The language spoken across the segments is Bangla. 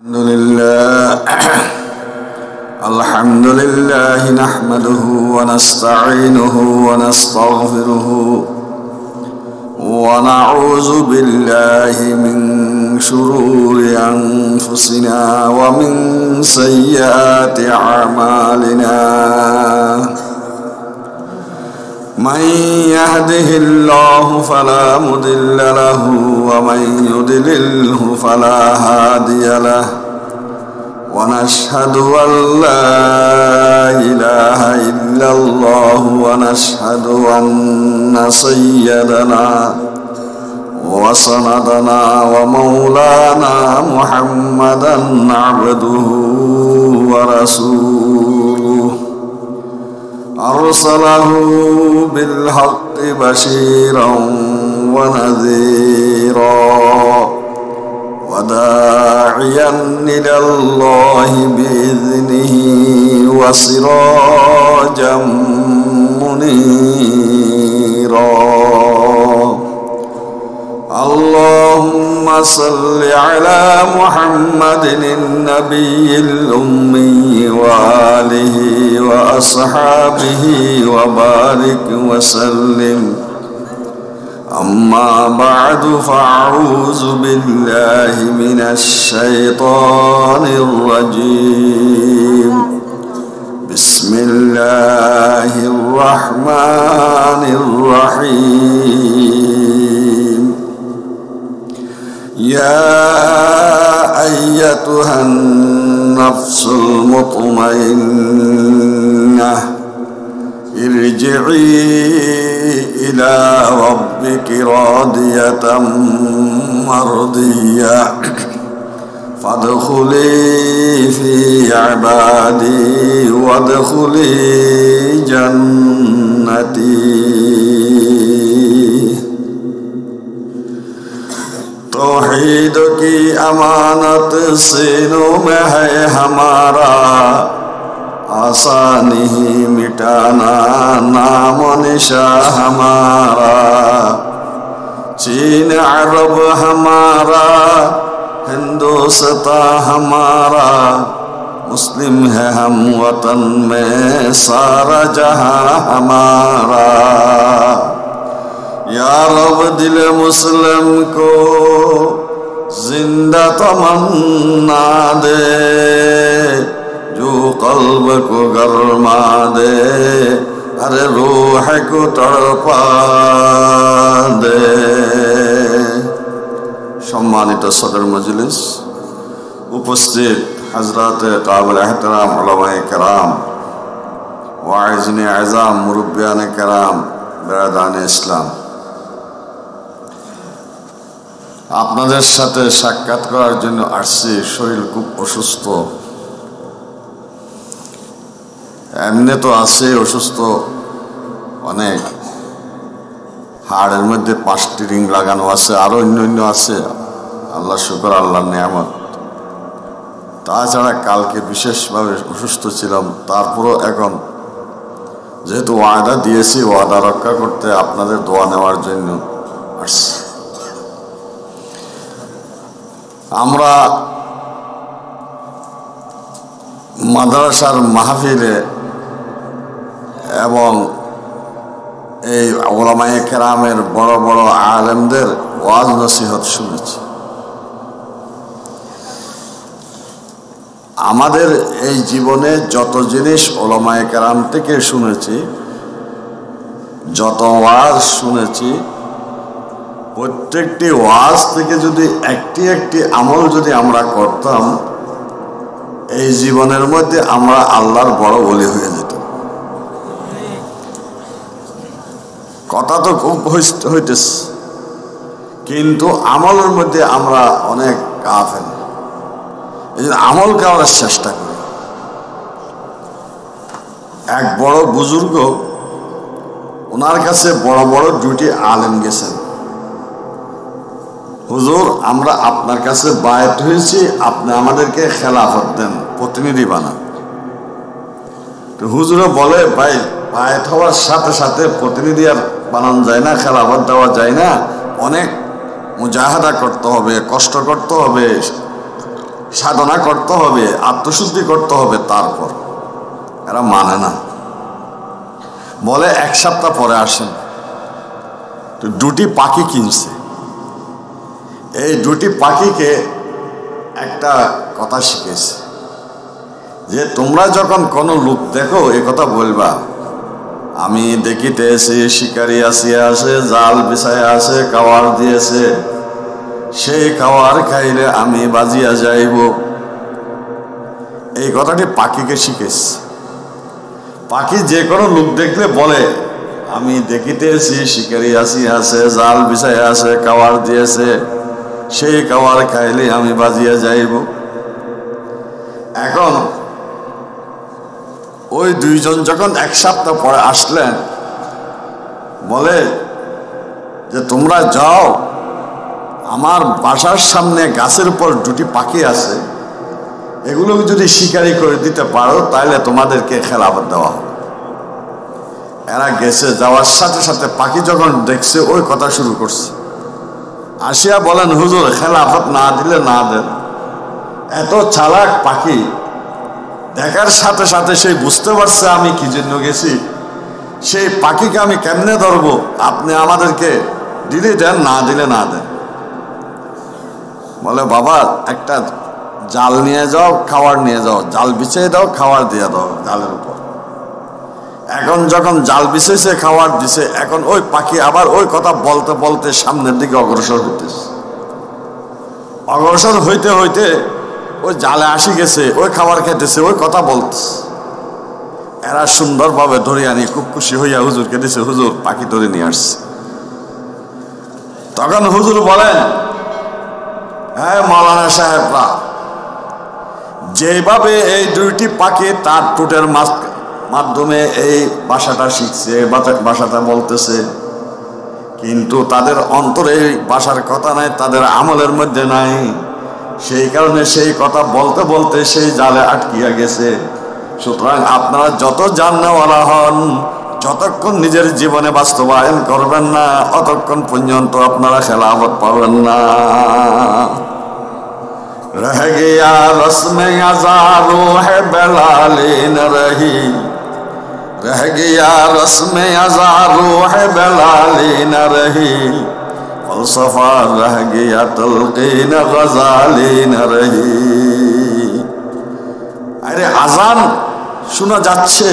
الحمد لله نحمده ونستعينه ونستغفره ونعوذ بالله من شرور أنفسنا ومن سيئات أعمالنا من يهده الله فلا مضل له ومن يضلله فلا هادي له ونشهد أن لا إله إلا الله ونشهد أن سيدنا وسندنا ومولانا محمدا عبده ورسوله أرسله بالحق بشيرا ونذيرا وداعيا إلى الله بإذنه وسراجا منيرا اللهم صل على محمد النبي الأمي وآله وأصحابه وبارك وسلم أما بعد فأعوذ بالله من الشيطان الرجيم بسم الله الرحمن الرحيم يا أيتها النفس المطمئنة ارجعي إلى ربك راضية مرضية فادخلي في عبادي وادخلي جنتي तौहीद की अमानत सीनों में है हमारा आसानी ही मिटाना नाम निशा हमारा चीन अरब हमारा हिंदुस्तान हमारा मुस्लिम है हम वतन में सारा जहां हमारा या रब दिल मुस्लिम को जिंदा तमन्ना दे जो कल्ब को गरमा दे अरे रूह को तड़पा दे। सम्मानित सदर मजलिस उपस्थित हजरत काबिल एहतराम उलमाए कराम वाइज़िन आज़ाम मुरब्बियान कराम बिरादान इस्लाम আপনাদের সাথে সাক্ষাৎ করার জন্য আসছি। শরীর খুব অসুস্থ, এমনি তো আছে অসুস্থ অনেক, হাড়ের মধ্যে 5টি রিং লাগানো আছে, আরো অন্য আছে, আল্লাহ শুকর, আল্লাহর নিয়ামত। তাছাড়া কালকে বিশেষভাবে অসুস্থ ছিলাম, তারপরও এখন যেহেতু ওয়াদা দিয়েছি ওয়াদা রক্ষা করতে আপনাদের দোয়া নেওয়ার জন্য আসছি। আমরা মাদ্রাসার মাহফিলে এবং এই উলামায়ে কেরামের বড় বড় আলেমদের ওয়াজ নসিহত শুনেছি। আমাদের এই জীবনে যত জিনিস উলামায়ে কেরাম থেকে শুনেছি, যত ওয়াজ শুনেছি, প্রত্যেকটি ওয়াজ থেকে যদি একটি একটি আমল যদি আমরা করতাম, এই জীবনের মধ্যে আমরা আল্লাহর বড় ওলি হয়ে যেতাম। কথা তো খুব হইতেছে, কিন্তু আমলের মধ্যে আমরা অনেক গাফেল। এই জন্য আমল করার চেষ্টা করি। এক বড় বুজুর্গ, ওনার কাছে বড় বড় 2টি আলেম গেছেন, হুজুর আমরা আপনার কাছে বায়াত হয়েছি, আপনি আমাদেরকে খেলাফত দেন, প্রতিনিধি বানান। তো হুজুরে বলে, ভাই বায়াত হওয়ার সাথে সাথে প্রতিনিধি আর বানান যায় না, খেলাফত দেওয়া যায় না, অনেক মুজাহাদা করতে হবে, কষ্ট করতে হবে, সাধনা করতে হবে, আত্মশুদ্ধি করতে হবে, তারপর এরা মানে না। বলে 1 সপ্তাহ পরে আসেন। তো 2টি পাখি কিনছে। এই 2টি পাখিকে একটা কথা শিখেছে যে তোমরা যখন কোনো লোক দেখো এই কথা বলবা, আমি দেখিতেছি শিকারি আসিয়া আছে, জাল বিছাইয়া আছে, খাওয়ার দিয়েছে, সেই খাওয়ার খাইলে আমি বাজিয়া যাইব। এই কথাটি পাখিকে শিখেছে। পাখি যে কোনো লোক দেখলে বলে, আমি দেখিতেছি শিকারি আসিয়া আছে, জাল বিছাইয়া আছে, খাওয়ার দিয়েছে, সেই খাওয়ার খাইলে আমি বাজিয়া যাইব। এখন ওই 2 জন যখন 1 সপ্তাহ পরে আসলেন, বলে যে তোমরা যাও, আমার বাসার সামনে গাছের উপর 2টি পাখি আছে, এগুলোকে যদি শিকারি করে দিতে পারো তাহলে তোমাদেরকে খেলাফত দেওয়া হবে। এরা গেছে, যাওয়ার সাথে সাথে পাখি যখন দেখছে ওই কথা শুরু করছে। আসিয়া বলেন, হুজুর খেলাফত না দিলে না দেন। এত চালাক পাখি, দেখার সাথে সাথে সে বুঝতে পারছে আমি কি জন্য গেছি। সেই পাখিকে আমি কেমনে ধরবো? আপনি আমাদেরকে দিলে দেন, না দিলে না দেন। বলে, বাবা একটা জাল নিয়ে যাও, খাওয়ার নিয়ে যাও, জাল বিছিয়ে দাও, খাওয়ার দিয়ে দাও জালের উপর। এখন যখন জাল বিছেছে, খাওয়ার দিছে, এখন ওই পাখি আবার ওই কথা বলতে বলতে সামনের দিকে অগ্রসর হইতেছে। অগ্রসর হইতে হইতে ওই জালে আসি গেছে, ওই খাবার খেতেছে, ওই কথা বলতেছে। এরা সুন্দরভাবে ধরে আনি খুব খুশি হইয়া হুজুরকে দিছে, হুজুর পাখি ধরে নিয়ে আসছে। তখন হুজুর বলেন, হ্যাঁ মাওলানা সাহেবরা, যেভাবে এই 2টি পাখি তার ঠোঁটের মাধ্যমে এই ভাষাটা শিখছে, ভাষাটা বলতেছে, কিন্তু তাদের অন্তরে এই ভাষার কথা নাই, তাদের আমলের মধ্যে নাই। সেই কারণে সেই কথা বলতে বলতে সেই জালে আটকিয়া গেছে। সুতরাং আপনারা যত জাননেওয়ালা হন, যতক্ষণ নিজের জীবনে বাস্তবায়ন করবেন না, অতক্ষণ পর্যন্ত আপনারা খেলাফত পাবেন না। रह गया रस्म अज़ारो है बेलाले न रही, रह गया रस्म अज़ारो है बेलाले न रही, फलसफा रह गया तलक़ीन गज़ाले न रही। अरे আজান শোনা যাচ্ছে,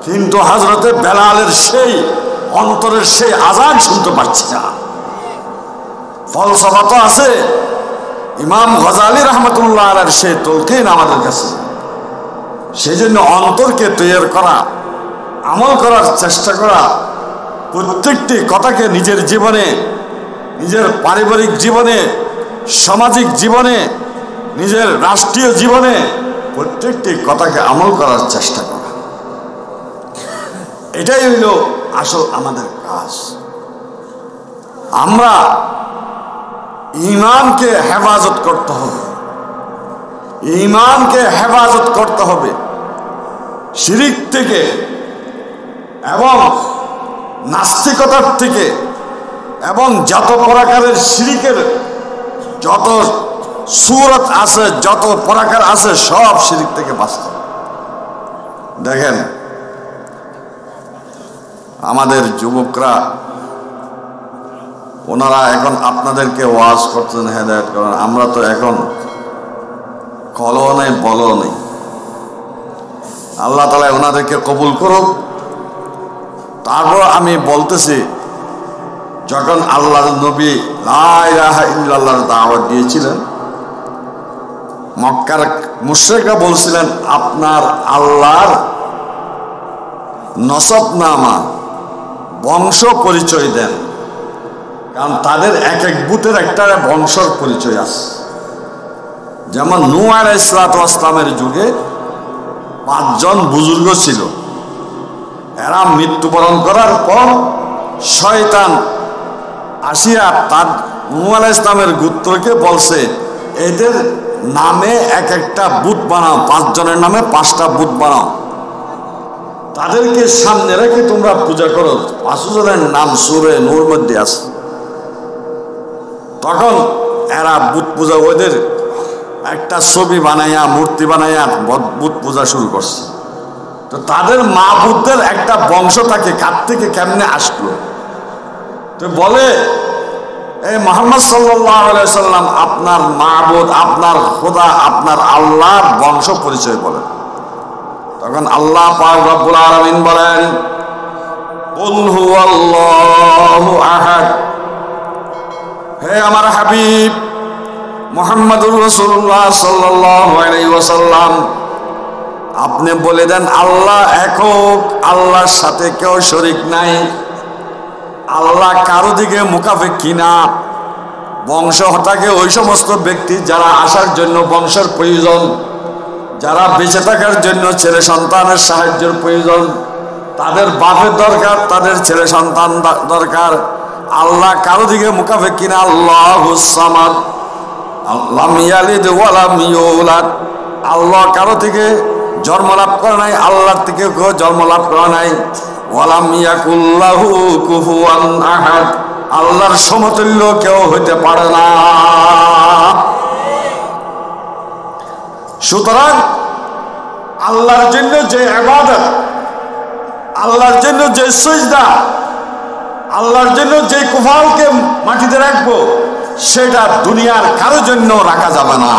কিন্তু হযরতে বেলালের সেই অন্তরের সেই আজান শুনতে পাচ্ছি না। ফলসফা তো আছে, ইমাম গজালি রহমতুল্লাহ আলাইহির সেই তলকিন আমাদের কাছে। সেই জন্য অন্তরকে তৈরি করা, আমল করার চেষ্টা করা, প্রত্যেকটি কথাকে নিজের জীবনে, নিজের পারিবারিক জীবনে, সামাজিক জীবনে, নিজের রাষ্ট্রীয় জীবনে প্রত্যেকটি কথাকে আমল করার চেষ্টা করা, এটাই হইল আসল আমাদের কাজ। আমরা ঈমানকে হেফাজত করতে হবে, ঈমানকে হেফাজত করতে হবে শিরিক থেকে এবং নাস্তিকতার থেকে, এবং যত প্রকারের শিরিকের যত সূরত আছে, যত প্রকার আছে, সব শিরিক থেকে বাঁচতে। দেখেন আমাদের যুবকরা, ওনারা এখন আপনাদেরকে ওয়াজ করছেন, হেদায়েত করেন। আমরা তো এখন কলও নেই, বলও নেই। আল্লাহ তাআলা ওনাদেরকে কবুল করুক। তারপর আমি বলতেছি, যখন আল্লাহর নবী লা ইলাহা ইল্লাল্লাহর দাওয়াত দিয়েছিলেন, মক্কার মুশরিকরা বলছিলেন আপনার আল্লাহর নসবনামা, বংশ পরিচয় দেন, কারণ তাদের এক এক বুথের একটা বংশের পরিচয় আছে। যেমন নূহ আলাইহিস সালামের যুগে 5 জন বুজুর্গ ছিল, এরা মৃত্যুবরণ করার পর শয়তান আসিয়া তার নূহ আলাইহিস সালামের গোত্রকে বলছে, এদের নামে এক একটা বুত বানাও, 5 জনের নামে 5টা বুত বানাও, তাদেরকে সামনে রেখে তোমরা পূজা করো। 5 জনের নাম সূরা নূর মধ্যে আছে। তখন এরা বুত পূজা, ওদের একটা ছবি বানাইয়া মূর্তি বানাইয়া বুত পূজা শুরু করছে। তো তাদের মাবুদদের একটা বংশ থাকে, কার থেকে কেমনে আসলো? তো বলে এই মুহাম্মদ সাল্লাল্লাহু আলাইহি সাল্লাম আপনার মাবুদ, আপনার খোদা, আপনার আল্লাহর বংশ পরিচয় বলেন। তখন আল্লাহ পাক রব্বুল আলামিন বলেন, কুল হুয়াল্লাহু আহাদ, হে আমার হাবিব মুহাম্মদুর রাসূলুল্লাহ সাল্লাল্লাহু আলাইহি ওয়াসাল্লাম, আপনি বলে দেন আল্লাহ একক, আল্লাহর সাথে কেউ শরীক নাই, আল্লাহ কারো দিকে মুখাপেক্ষী না। বংশ থাকে ওই সমস্ত ব্যক্তি যারা আসার জন্য বংশের প্রয়োজন, যারা বেঁচে থাকার জন্য ছেলে সন্তানের সাহায্যের প্রয়োজন, তাদের বাপের দরকার, তাদের ছেলে সন্তান দরকার। আল্লাহ কারো দিকে মুখাপেক্ষী না। আল্লাহুস সামাদ লাম ইয়ালিদ ওয়া লাম ইউলাদ, আল্লাহ কারো থেকে জন্ম লাভ করে নাই, আল্লাহর থেকে কেউ জন্ম লাভ করে নাই। ওয়ালাম ইয়াকুল লাহু কুফুয়ান আহাদ, আল্লাহর সমতুল্য কেউ হইতে পারে না। সুতরাং আল্লাহর জন্য যে ইবাদত, আল্লাহর জন্য যে সিজদা, আল্লাহর জন্য যে কুফালকে মাটিতে রাখবো, সেটা দুনিয়ার কারোর জন্য রাখা যাবে না।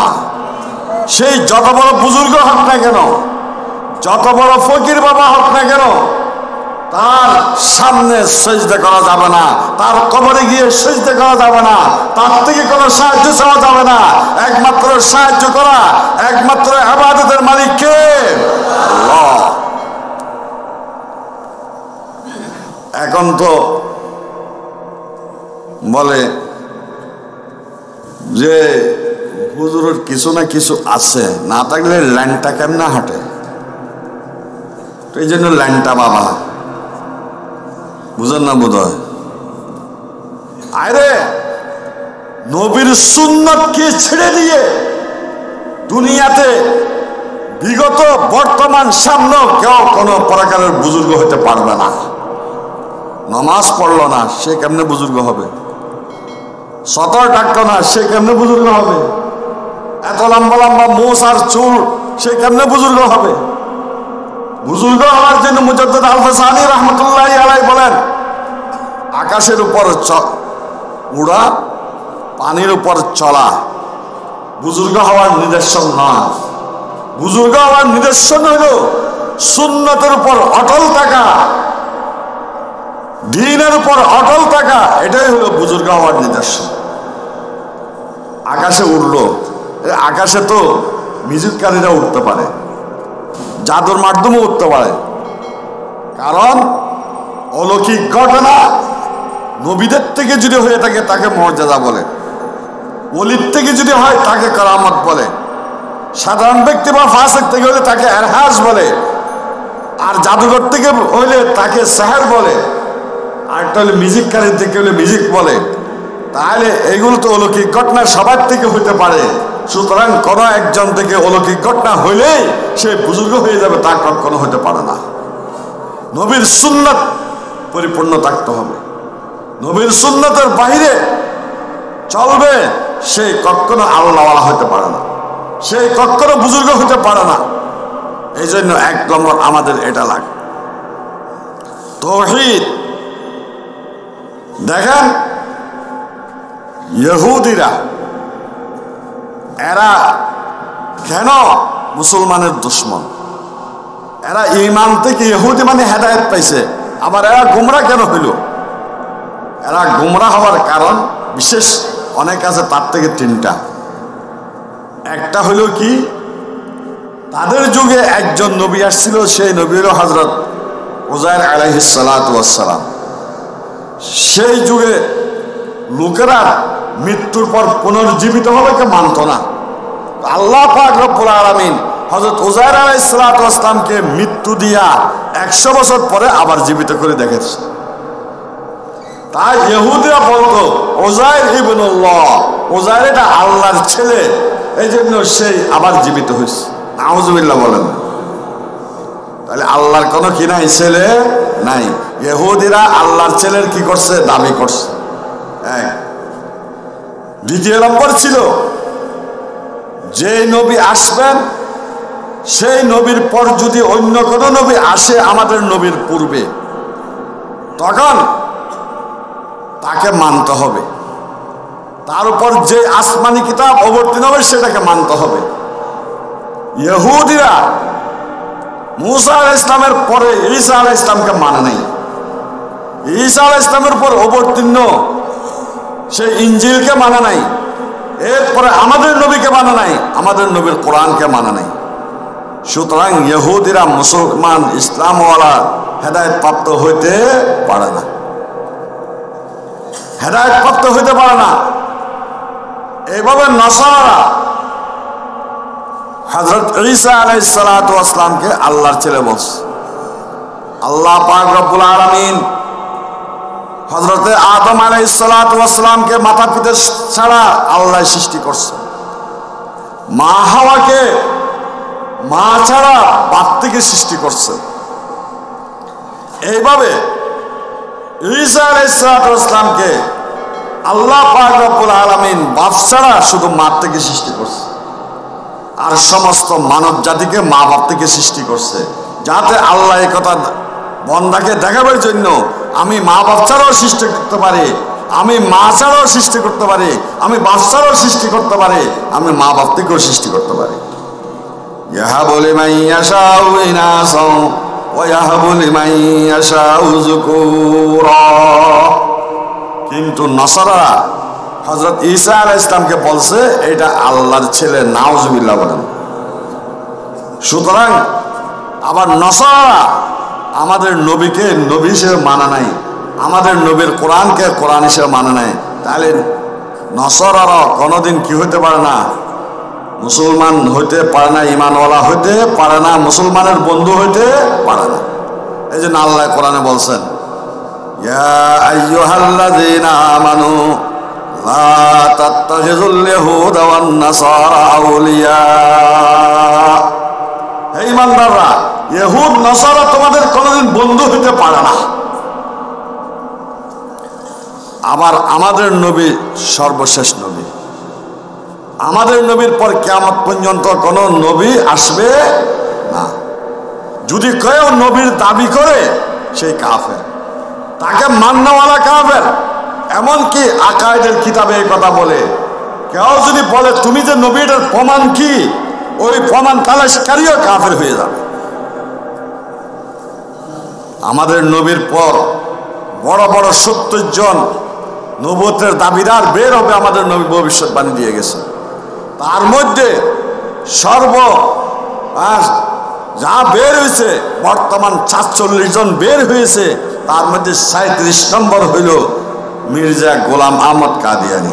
সেই যত বড় বুজুর্গ হোক না কেন, যত বড় ফকির বাবা হোক না কেন, তার সামনে সিজদা করা যাবে না, তার কবরে গিয়ে সিজদা করা যাবে না, তার থেকে কোনো সাহায্য চাওয়া যাবে না। একমাত্র সাহায্য করা, একমাত্র ইবাদতের মালিক কে? আল্লাহ। এখন তো বলে যে হুজুরের কিছু না কিছু আছে, না থাকলে ল্যাংটা কেমনে হাঁটে? এই জন্য ল্যাংটা বাবা, বুঝেন না বোধ হয়? আরে নবীর সুন্নতকে ছেড়ে দিয়ে দুনিয়াতে বিগত বর্তমান সামনেও কেউ কোনো প্রকারের বুজুর্গ হতে পারবে না। নামাজ পড়লো না, সে কেমনে বুজুর্গ হবে? সতর ডাকতো না, সে কেমনে বুজুর্গ হবে? এত লম্বা লম্বা মোষ আর চুল, সে কেমনে বুজুর্গ হবে? বুজুর্গ হওয়ার জন্য মুজাদ্দিদ আল-ফাসানি রাহমাতুল্লাহি আলাইহি বলেন, আকাশের উপর উড়া, পানির উপর চলা বুজুর্গ হওয়ার নিদর্শন নয়। বুজুর্গ হওয়ার নিদর্শন হইল সুন্নতের উপর অটল থাকা, দ্বীনের উপর অটল থাকা, এটাই হলো বুজুর্গ হওয়ার নিদর্শন। আকাশে উড়লো, আকাশে তো মিউজিককারীরা উঠতে পারে, জাদুর মাধ্যমে উঠতে পারে, কারণ অলৌকিক ঘটনা নবীদের থেকে যদি হয়ে থাকে তাকে মর্যাদা বলে, ওলির থেকে যদি হয় তাকে কারামত বলে, সাধারণ ব্যক্তি বা ফাসিক থেকে হলে তাকে এরহাজ বলে, আর জাদুঘর থেকে হইলে তাকে সেহের বলে, আর একটা হলে মিউজিককারী থেকে হলে মিউজিক বলে। তাহলে এগুলো তো অলৌকিক ঘটনা সবার থেকে হইতে পারে। সুতরাং কোনো একজন থেকে অলৌকিক ঘটনা হইলেই সে বুজুর্গ হয়ে যাবে, তা কখনো হতে পারে না। নবীর সুন্নাত পরিপূর্ণ থাকতে হবে। নবীর সুন্নাতের বাইরে চলবে, সে কখনো আল্লাহওয়ালা হতে পারে না, সে কখনো বুজুর্গ হতে পারে না। এই জন্য এক নম্বর আমাদের এটা লাগে তাওহীদ। দেখেন ইহুদিরা, এরা কেন মুসলমানের দুশ্মন? এরা ঈমান থেকে ইহুদি মানে হেদায়েত পাইছে, আবার এরা গোমরা কেন হইল? এরা গোমরা হওয়ার কারণ বিশেষ অনেক আছে, তার থেকে তিনটা। একটা হইল কি, তাদের যুগে একজন নবী আসছিল, সেই নবী হল হযরত উযাইর আলাইহিস সালাতু ওয়াস সালাম। সেই যুগে লোকেরা মৃত্যুর পর পুনর্জীবিত হবে কে মানত না। আল্লাহ পাক রব্বুল আলামিন হযরত উযাইর আলাইহিস সালাতু ওয়াস সালামকে মৃত্যু দিয়া 100 বছর পরে আবার জীবিত করে দেখেছে। তাই ইহুদিরা বলতো উযাইর ইবনুল্লাহ, উযাইর এটা আল্লাহর ছেলে, এই জন্য সেই আবার জীবিত হয়েছে। নাউজুবিল্লাহ বলেন। তাহলে আল্লাহর কোনো কি নাই? ছেলে নাই। ইহুদিরা আল্লাহর ছেলের কি করছে? দাবি করছে। দ্বিতীয় নম্বর ছিল যে নবী আসবেন সেই নবীর পর যদি অন্য কোনো নবী আসে আমাদের নবীর পূর্বে, তখন তাকে মানতে হবে। তার উপর যে আসমানি কিতাব অবতীর্ণ হবে সেটাকে মানতে হবে। ইহুদিরা মুসা আলাইহিস সালামের পরে ঈসা আলাইহিস সালামকে মানে নাই। ঈসা আলাইহিস সালামের উপর অবতীর্ণ সেই ইনজিলকে মানে নাই। এরপরে আমাদের নবীকে মানে নাই, আমাদের নবীর কোরআনকে মানে নাই। সুতরাং ইহুদিরা মুসলমান ইসলামওয়ালা হেদায়েত প্রাপ্ত হইতে পারে না, হেদায়েত প্রাপ্ত হইতে পারে না। এইভাবে নাসারা হযরত ঈসা আলাইহিস সালাতু ওয়াস সালামকে আল্লাহর ছেলে বলছে। আল্লাহ পাক রব্বুল আলামিন হযরত আদম আলাইহিস সালাতু ওয়াস সালামকে মাতা পিতা ছাড়া আল্লাহ সৃষ্টি করছে। মা হাওয়াকে মা ছাড়া বাপ থেকে সৃষ্টি করছে। এইভাবে ঈসা আলাইহিস সালাতু ওয়াস সালামকে আল্লাহ পাক রব্বুল আলামিন বাপ ছাড়া শুধু মা থেকে সৃষ্টি করছে। আর সমস্ত মানব জাতিকে মা বাপ থেকে সৃষ্টি করছে, যাতে আল্লাহ এই কথা বন্দাকে দেখাবার জন্য আমি মা বাপ ছাড়াও সৃষ্টি করতে পারি, আমি মা ছাড়াও সৃষ্টি করতে পারি, আমি বাপ ছাড়াও সৃষ্টি করতে পারি, আমি মা বাপ থেকেও সৃষ্টি করতে পারি। ইয়াহাবু লিমান ইয়াশাউ ইনাসাও ওয়া ইয়াহাবু লিমান ইয়াশাউ যুকুরা। কিন্তু নাসারা হযরত ঈসা আলাইহিস সালামকে বলছে এটা আল্লাহর ছেলে, নাউজুবিল্লাহ বলেন। সুতরাং আবার নাসারা আমাদের নবীকে নবী হিসেবে মানা নাই, আমাদের নবীর কোরআনকে কোরআন হিসেবে মানা নাই। তাহলে নাসারারা কোনোদিন কি হইতে পারে না, মুসলমান হইতে পারে না, ঈমানওয়ালা হইতে পারে না, মুসলমানের বন্ধু হইতে পারে না। এই জন্য আল্লাহ কোরআনে বলছেন, ইয়া আইয়ুহাল্লাযীনা আমানু লা তাত্তাখিযুল ইয়াহুদা ওয়ান নাসারা আউলিয়া। হে ঈমানদাররা, ইহুদ নাসারা তোমাদের কোনোদিন বন্ধু হতে পারে না। আবার আমাদের নবী সর্বশেষ নবী, আমাদের নবীর পর কিয়ামত পর্যন্ত কোনো নবী আসবে না। যদি কেউ নবীর দাবি করে সেই কাফের, তাকে মান্যওয়ালা কাফের। এমনকি আকায়েদের কিতাবে এই কথা বলে, কেউ যদি বলে তুমি যে নবী এটার প্রমাণ কি, ওই প্রমাণ তালাশকারীও কাফের হয়ে যাবে। আমাদের নবীর পর বড় বড় 70 জন নবুয়তের দাবিদার বের হবে, আমাদের নবী ভবিষ্যৎবাণী দিয়ে গেছে। তার মধ্যে যা বের হয়েছে বর্তমান ৪৪ জন বের হয়েছে, তার মধ্যে ৩৭ নম্বর হইল মির্জা গোলাম আহমদ কাদিয়ানী।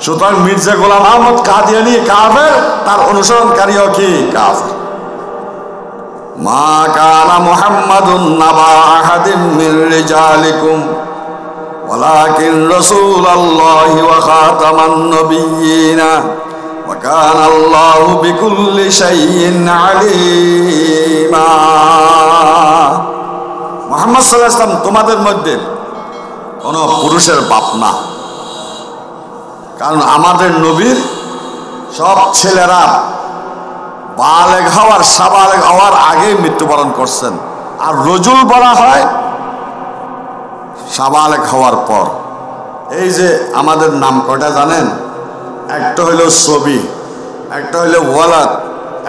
সুতরাং মির্জা গোলাম আহমদ কাদিয়ানী কাফের, তার অনুসরণকারীও কি কাফের। মা কানা মুহাম্মাদুন নাবা আহাদিম মির রিজালিকুম ওয়ালাকিন রাসূলুল্লাহি ওয়া খাতামান নবিয়্যিনা ওয়া কানা আল্লাহু বিকুল্লি শাইইন আলীমা। মুহাম্মদ সাল্লাল্লাহু আলাইহি ওয়াসাল্লাম তোমাদের মধ্যে কোন পুরুষের বাপ না, কারণ আমাদের নবীর সব ছেলেরা বালেগ হওয়ার সাবালেগ হওয়ার আগে মৃত্যুবরণ করছেন। আর রজুল বলা হয় সাবালেগ হওয়ার পর। এই যে আমাদের নাম কয়টা জানেন? একটা হইল ছবি, একটা হইল ওয়ালাদ,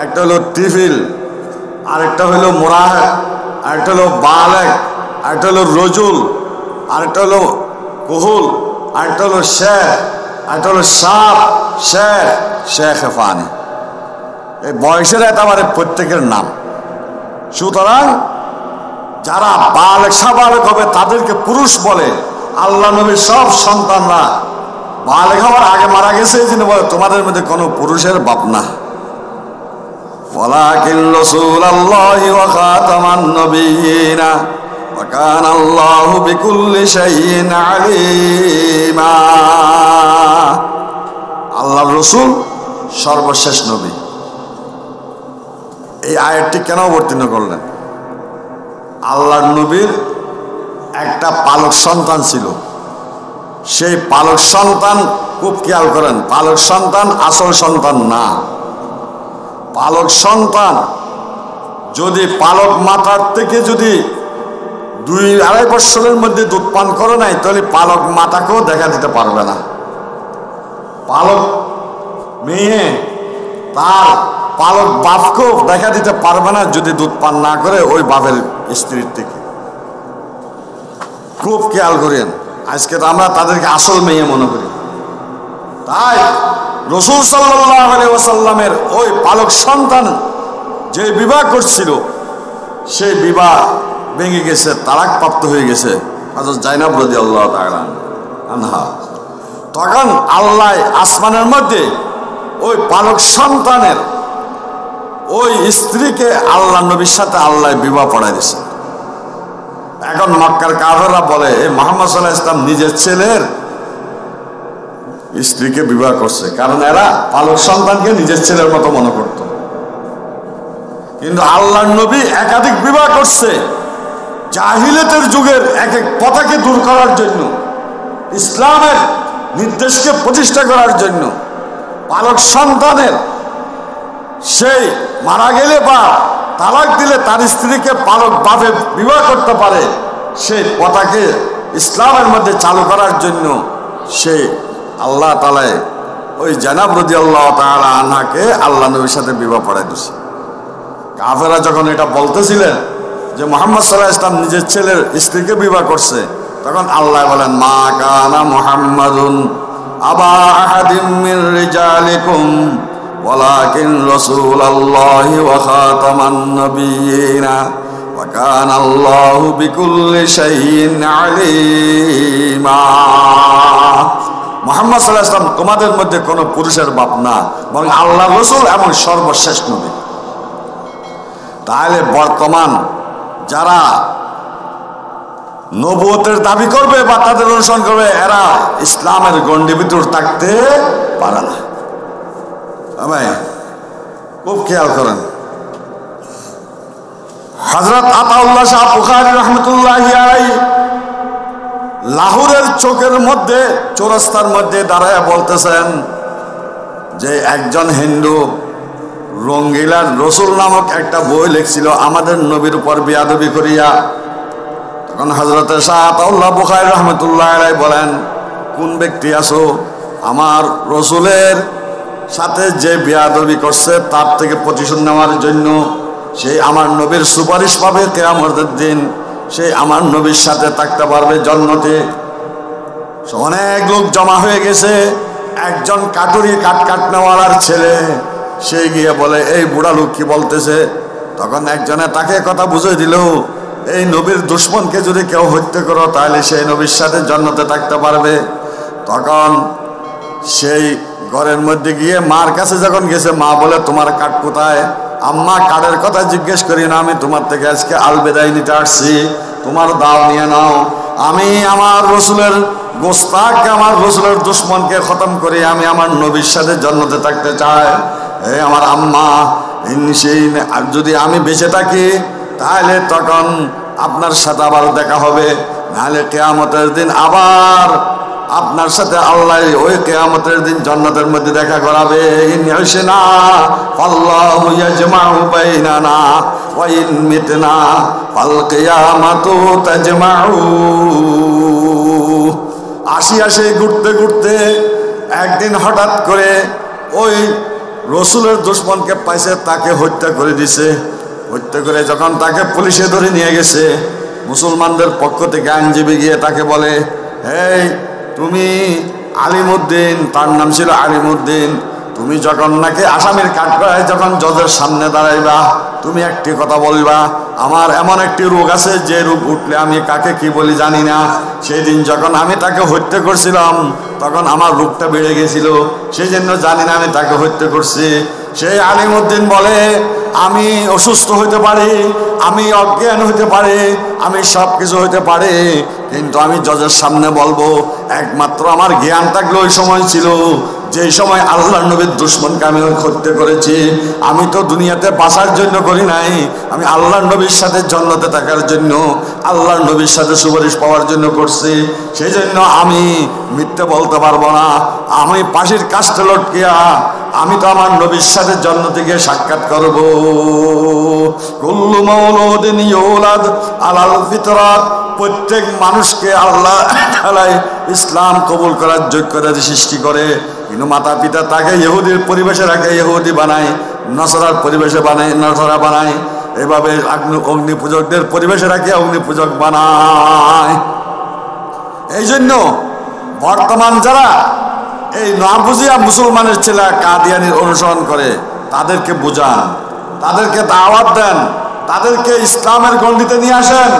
একটা হইল টিফিল, আরেকটা হইল মুরাহেক, আরেকটা হইল বালেগ, আরেকটা হইল রজুল, আরেকটা হইল কুহুল, আরেকটা হইল শেখ, আরেকটা হইল সাপ, শেখ, শেখ ফানি। এই বয়সের একেবারে প্রত্যেকের নাম। সুতরাং যারা বালেগ সাবালেগ হবে তাদেরকে পুরুষ বলে। আল্লাহ নবীর সব সন্তানরা বালেগ হওয়ার আগে মারা গেছে, এই জন্য বলে তোমাদের মধ্যে কোনো পুরুষের বাপ না। ওয়ালাকিন রাসূলুল্লাহি ওয়া খাতামান নবিয়্যিনা ওয়া কানা আল্লাহু বিকুল্লি শাইইন আলীমা। আল্লাহর রাসূল সর্বশেষ নবী। এই আয়াতটি কেন অবতীর্ণ করলেন? আল্লাহর নবীর একটা পালক সন্তান ছিল, সেই পালক সন্তান, খুব খেয়াল করেন, পালক সন্তান আসল সন্তান না। পালক সন্তান যদি পালক মাতার থেকে যদি 2-2.5 বছরের মধ্যে দুধ পান করে নাই, তাহলে পালক মাতাকেও দেখা দিতে পারবে না। পালক মেয়ে তার পালক বাপকেও দেখা দিতে পারবে না যদি দুধ পান না করে ওই বাপের স্ত্রীর থেকে। খুব খেয়াল করেন, আজকে তো আমরা তাদেরকে আসল মেয়ে মনে করি। তাই রাসূল সাল্লাল্লাহু আলাইহি ওয়াসাল্লামের ওই পালক সন্তান যে বিবাহ করছিল, সেই বিবাহ ভেঙে গেছে, তালাক প্রাপ্ত হয়ে গেছে হযরত জাইনাব রাদিয়াল্লাহু তাআলা আনহা। তখন আল্লাহ আসমানের মধ্যে ওই পালক সন্তানের ওই স্ত্রীকে আল্লাহ নবীর সাথে আল্লাহ বিবাহ পড়াই দিয়েছে। এখন মক্কার কাফেররা বলে এই মুহাম্মদ সাল্লাল্লাহু আলাইহি ওয়াসাল্লাম নিজের ছেলের স্ত্রীকে বিবাহ করছে, কারণ এরা পালক সন্তানকে নিজের ছেলের মতো মনে করত। কিন্তু আল্লাহর নবী একাধিক বিবাহ করছে জাহিলিয়াতের যুগের এক এক পতাকে দূর করার জন্য, ইসলামের নির্দেশকে প্রতিষ্ঠা করার জন্য। পালক সন্তানের সেই মারা গেলে বা তালাক দিলে তার স্ত্রীকে পালক বাপে বিবাহ করতে পারে, সেই পতাকে ইসলামের মধ্যে চালু করার জন্য সেই আল্লাহ তাআলা ওই জাইনাব রাদিয়াল্লাহু তাআলা আনহাকে আল্লাহ নবীর সাথে বিবাহ পড়াই দিয়েছে। কাফেররা যখন এটা বলতেছিলেন যে মুহাম্মদ সাল্লাল্লাহু আলাইহি ওয়াসাল্লাম নিজের ছেলের স্ত্রীকে বিবাহ করছে, তখন আল্লাহ বলেন মা কানা মুহাম্মাদুন আবা আহাদিম মির রিজালিকুম ওয়ালাকিন রাসূলুল্লাহি ওয়া খাতামান নাবিয়িনা ওয়া কানা আল্লাহু বিকুল্লি শাইইন আলীমা। মুহাম্মদ সাল্লাল্লাহু আলাইহি ওয়াসাল্লাম তোমাদের মধ্যে কোনো পুরুষের বাপ না, বরং আল্লাহর রাসূল এবং সর্বশেষ নবী। তাহলে বর্তমান যারা নবুয়তের দাবি করবে বা তাদের অনুসরণ করবে, এরা ইসলামের গণ্ডি ভিতর থাকতে পারে না। ভাই খুব খেয়াল করেন, হযরত আতাউল্লাহ শাহ বুখারী রাহমাতুল্লাহি আলাইহি লাহোরের চোখের মধ্যে চৌরাস্তার মধ্যে দাঁড়ায় বলতেছেন যে একজন হিন্দু রঙ্গিলার রসুল নামক একটা বই লিখছিল আমাদের নবীর উপর বেয়াদবি করিয়া। তখন হযরত শাহ আতাউল্লাহ বুখারী রাহমাতুল্লাহি আলাইহি বলেন, কোন ব্যক্তি আছো আমার রসুলের সাথে যে বেয়াদবি করছে তার থেকে প্রতিশোধ নেওয়ার জন্য? সেই আমার নবীর সুপারিশ পাবে কিয়ামতের দিন, সেই আমার নবীর সাথে থাকতে পারবে জান্নাতে। অনেক লোক জমা হয়ে গেছে। একজন কাটুরি কাটনেওয়ালার ছেলে সে গিয়ে বলে এই বুড়া লোক কি বলতেছে? তখন একজনে তাকে কথা বুঝিয়ে দিল, এই নবীর দুশমনকে যদি কেউ হত্যা করো তাহলে সেই নবীর সাথে জান্নাতে থাকতে পারবে। তখন সেই ঘরের মধ্যে গিয়ে মার কাছে যখন গেছে, মা বলে তোমার কাঠ কোথায়? আম্মা কাঠের কথা জিজ্ঞেস করি না, আমি তোমার থেকে আজকে আলবিদায় নিতে আসছি, তোমার দাও নিয়ে নাও। আমি আমার রসুলের গোস্তাকে, আমার রসুলের দুশমনকে খতম করে আমি আমার নবীর সাথে জান্নাতে থাকতে চাই। হে আমার আম্মা, যদি আমি বেঁচে থাকি তাহলে তখন আপনার সাথে আবার দেখা হবে, নাহলে কিয়ামতের দিন আবার আপনার সাথে আল্লাহ ওই কিয়ামতের দিন জান্নাতের মধ্যে দেখা করাবে। ইন ইশনা ফাল্লাহু ইয়াজমাউ বাইনানা ওয়া ইন মিতনা ফাল কিয়ামাতু তাজমাউ। আসি ঘুরতে ঘুরতে একদিন হঠাৎ করে ওই রসুলের দুশমনকে পাইছে, তাকে হত্যা করে দিছে। হত্যা করে যখন তাকে পুলিশে ধরে নিয়ে গেছে, মুসলমানদের পক্ষ থেকে আইনজীবী গিয়ে তাকে বলে, এই তুমি আলিমউদ্দিন, তার নাম ছিল আলিমউদ্দিন, তুমি যখন নাকি আসামির কাঠগড়ায় যখন জজের সামনে দাঁড়াইবা, তুমি একটি কথা বলবা, আমার এমন একটি রোগ আছে যে রোগ উঠলে আমি কাকে কি বলি জানি না। সেই দিন যখন আমি তাকে হত্যা করছিলাম তখন আমার রোগটা বেড়ে গেছিল, সেই জন্য জানি না আমি তাকে হত্যা করছি। সেই আলিমউদ্দিন বলে, আমি অসুস্থ হইতে পারি, আমি অজ্ঞান হইতে পারি, আমি সব কিছু হইতে পারি, কিন্তু আমি জজের সামনে বলবো। একমাত্র আমার জ্ঞান থাকলে ওই সময় ছিল, যেই সময় আল্লাহর নবীর দুশমনকে আমি হত্যা করেছি, আমি তো দুনিয়াতে বাঁচার জন্য করি নাই, আমি আল্লাহর নবীর সাথে জান্নাতে থাকার জন্য, আল্লাহর নবীর সাথে সুপারিশ পাওয়ার জন্য করছি। সেই জন্য আমি মিথ্যে বলতে পারবো না। আমি পাশির কাস্টে লটকিয়া আমি তো আমার নবীর সাথে জান্নাতে গিয়ে সাক্ষাৎ করব। কুল্লু মাউলুদিন ইউলাদ আলাল ফিতরাত, প্রত্যেক মানুষকে আল্লাহ তাআলা ইসলাম কবুল করার যোগ্যতা সৃষ্টি করে, কিন্তু মাতা পিতা তাকে ইহুদির পরিবেশে রাখে, ইহুদি বানায়, নসরার পরিবেশে বানায়, নসরা বানায়, এভাবে অগ্নি পূজকদের পরিবেশে রাখে অগ্নি পূজক বানায়। এই জন্য বর্তমান যারা এই না বুঝিয়া মুসলমানের ছেলে কাদিয়ানির অনুসরণ করে, তাদেরকে বুঝান, তাদেরকে দাওয়াত দেন, তাদেরকে ইসলামের গণ্ডিতে নিয়ে আসেন,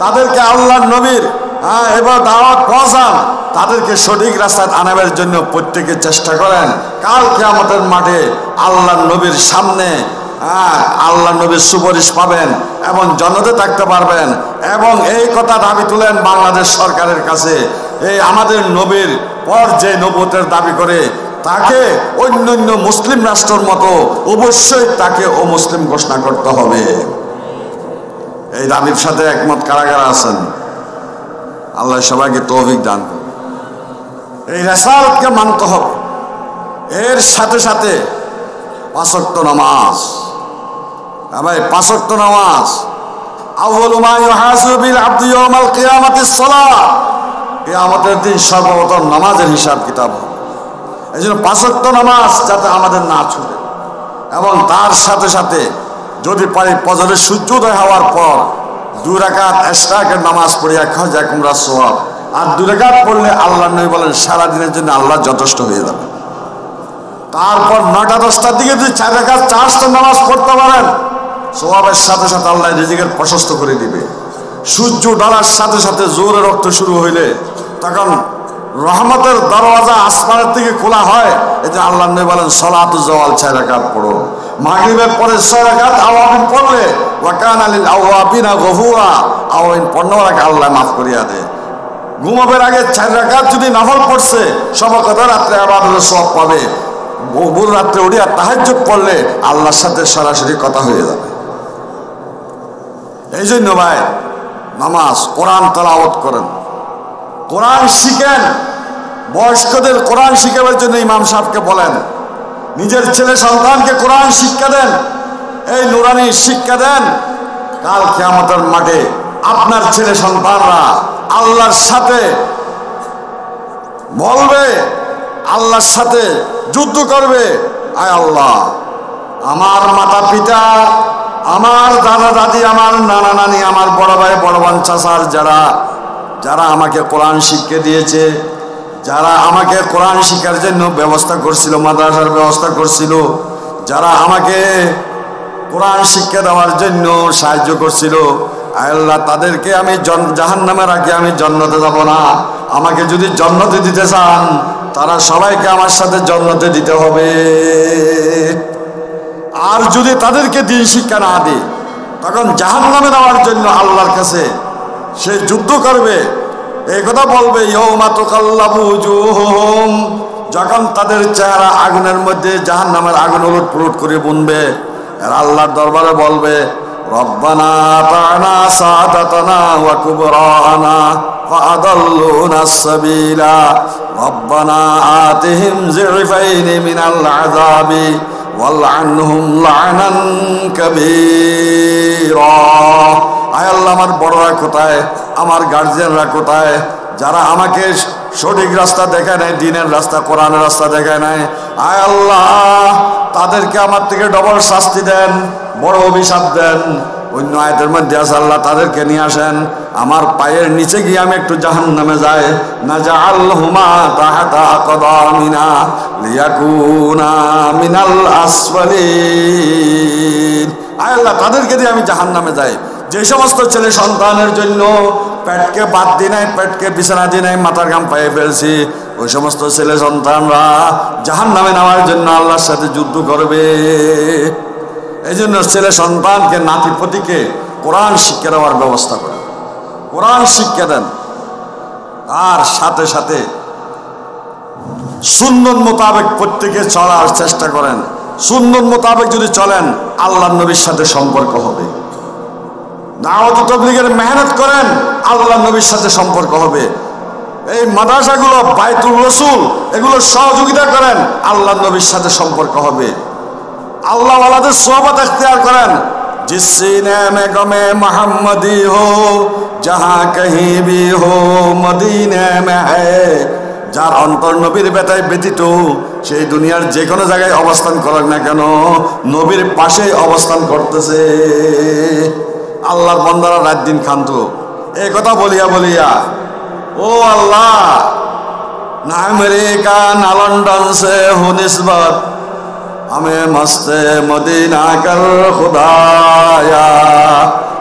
তাদেরকে আল্লাহর নবীর এবার দাওয়াত পৌঁছান, তাদেরকে সঠিক রাস্তায় আনাবার জন্য প্রত্যেকে চেষ্টা করেন। কাল কিয়ামতের মাঠে আল্লাহর নবীর সামনে আল্লাহর নবীর সুপারিশ পাবেন এবং জান্নাতে থাকতে পারবেন। এবং এই কথা দাবি তুলেন বাংলাদেশ সরকারের কাছে, এই আমাদের নবীর পর যে নবুয়তের দাবি করে তাকে অন্যান্য মুসলিম রাষ্ট্রের মতো অবশ্যই তাকে অমুসলিম ঘোষণা করতে হবে। এই দাবির সাথে একমত কারা কারা আছেন? আল্লাহ সবাইকে তৌফিক দান করুন। এই রিসালাতকে মানতে হবে। এর সাথে সাথে 5 ওয়াক্ত নামাজ, ভাই 5 ওয়াক্ত নামাজ আউয়ালু মা ইউহাসাবু বিল আবদি ইয়াউমাল কিয়ামাতিস সালাত, কিয়ামতের দিন সর্বপ্রথম নামাজের হিসাব কিতাব হবে। এই জন্য 5 ওয়াক্ত নামাজ যাতে আমাদের না ছুটে, এবং তার সাথে সাথে যদি পারি ফজরের সূর্যোদয় হওয়ার পর 2 রাকাত ইশরাকের নামাজ পড়িয়া খাজা কুমরা সওয়াব, আর 2 রাকাত পড়লে আল্লাহর নবী বলেন সারা দিনের জন্য আল্লাহ যথেষ্ট হয়ে যাবে। তারপর 9টা-10টার দিকে যদি 4 রাকাত 4টা নামাজ পড়তে পারেন, সওয়াবের সাথে সাথে আল্লাহ রিজিকের প্রশস্ত করে দিবে। সূর্য ঢালার সাথে সাথে জোরে রক্ত শুরু হইলে তখন রহমতের দরওয়াজা আসমানের থেকে খোলা হয়। এই যে আল্লাহ নবী বলেন সালাতু জওয়াল 4 রাকাত পড়ো, মাগরিবের পরে 6 রাকাত আওয়াবিন পড়লে ওয়া কানা লিল আওয়াবিনা গফুরা, আওয়াবিন পড়নেওয়ালাকে আল্লাহ মাফ করিয়া দেয়। ঘুমাবের আগে 4 রাকাত যদি নফল পড়ছে সবকত রাত্রে ইবাদতের সওয়াব পাবে। ভোর রাত্রে উঠিয়া তাহাজ্জুদ পড়লে আল্লাহর সাথে সরাসরি কথা হয়ে যাবে। এই জন্য ভাই নামাজ, কোরআন তেলাওয়াত করেন, কোরআন শিখেন। বয়স্কদের কোরআন শিখাবার জন্য ইমাম সাহেবকে বলেন, নিজের ছেলে সন্তানকে কোরআন শিক্ষা দেন, এই নুরানি শিক্ষা দেন। কাল কিয়ামতের মাঠে আপনার ছেলে সন্তানরা আল্লাহর সাথে বলবে, আল্লাহর সাথে যুদ্ধ করবে, আয় আল্লাহ, আমার মাতা পিতা, আমার দাদা দাদি, আমার নানা নানি, আমার বড় ভাই বড় বোন চাচার যারা আমাকে কোরআন শিক্ষা দিয়েছে, যারা আমাকে কোরআন শিক্ষার জন্য ব্যবস্থা করছিল, মাদ্রাসার ব্যবস্থা করছিল, যারা আমাকে কোরআন শিক্ষা দেওয়ার জন্য সাহায্য করছিল, আল্লাহ তাদেরকে আমি জাহান্নামে রাখি, আমি জান্নাতে যাব না। আমাকে যদি জান্নাতে দিতে চান তারা সবাইকে আমার সাথে জান্নাতে দিতে হবে। আর যদি তাদেরকে দিন শিক্ষা না দিই তখন জাহান্নামে নেওয়ার জন্য আল্লাহর কাছে সে যুদ্ধ করবে। এই কথা বলবে ইয়াউমা তুকাল্লাবু উজুহুম, যখন তাদের চেহারা আগুনের মধ্যে জাহান্নামের আগুন উলটপুলট করে বুনবে। আর আল্লাহর দরবারে বলবে রব্বানা আতানা সাদাতানা ওয়া কুবরানা ফাআদাল্লুনা সাবিলা রব্বানা আতিহিম যিফাইনি মিনাল আযাবি ওয়ালআনহুম লা'নান কাবীরা। আয় আল্লাহ, আমার বড়রা কোথায়, আমার গার্জিয়ানরা কোথায়, যারা আমাকে সঠিক রাস্তা দেখায় নাই, দিনের রাস্তা কোরআনের রাস্তা দেখায় নাই, আয় আল্লাহ তাদেরকে আমার থেকে ডবল শাস্তি দেন, বড় অভিশাপ দেন। অন্য আয়াতের মধ্যে আছে আল্লাহ তাদেরকে নিয়ে আসেন আমার পায়ের নিচে গিয়ে আমি একটু জাহান্নামে যাই, নাজআলহুমা তাহতা আকদামিনা লিয়াকুনা মিনাল আসফালিন। আয় আল্লাহ তাদেরকে দিয়ে আমি জাহান্নামে যাই। যে সমস্ত ছেলে সন্তানের জন্য পেটকে বাদ দিই নাই, পেটকে বিছানা দিই নাই, মাথার ঘাম পায়ে ফেলছি, ওই সমস্ত ছেলে সন্তানরা জাহান্নামে নেওয়ার জন্য আল্লাহর সাথে যুদ্ধ করবে। এই জন্য ছেলে সন্তানকে, নাতিপতিকে কোরআন শিক্ষা দেওয়ার ব্যবস্থা করেন, কোরআন শিক্ষা দেন। আর সাথে সাথে সুন্নত মোতাবেক প্রত্যেকে চলার চেষ্টা করেন। সুন্নত মোতাবেক যদি চলেন আল্লাহর নবীর সাথে সম্পর্ক হবে। দাওয়াত ও তাবলীগের মেহনত করেন, আল্লাহর নবীর সাথে সম্পর্ক হবে। এই মাদ্রাসাগুলো, বাইতুল রসুল, এগুলো সহযোগিতা করেন, আল্লাহর নবীর সাথে সম্পর্ক হবে। আল্লাহ ওয়ালাদের সোহবত ইখতিয়ার করেন। जिस सीने में गमे मोहम्मदी हो जहाँ कहीं भी हो मदीने में है, যার অন্তর নবীর বেতায় ব্যতীত সেই দুনিয়ার যে কোনো জায়গায় অবস্থান করেন না কেন নবীর পাশে অবস্থান করতেছে। আল্লাহর বান্দারা রাত দিন খান্ত এই কথা বলিয়া বলিয়া, ও আল্লাহ না আমেরিকা না লন্ডন से हो निस्बत हमें मस्ते मदीना कर खुदाया,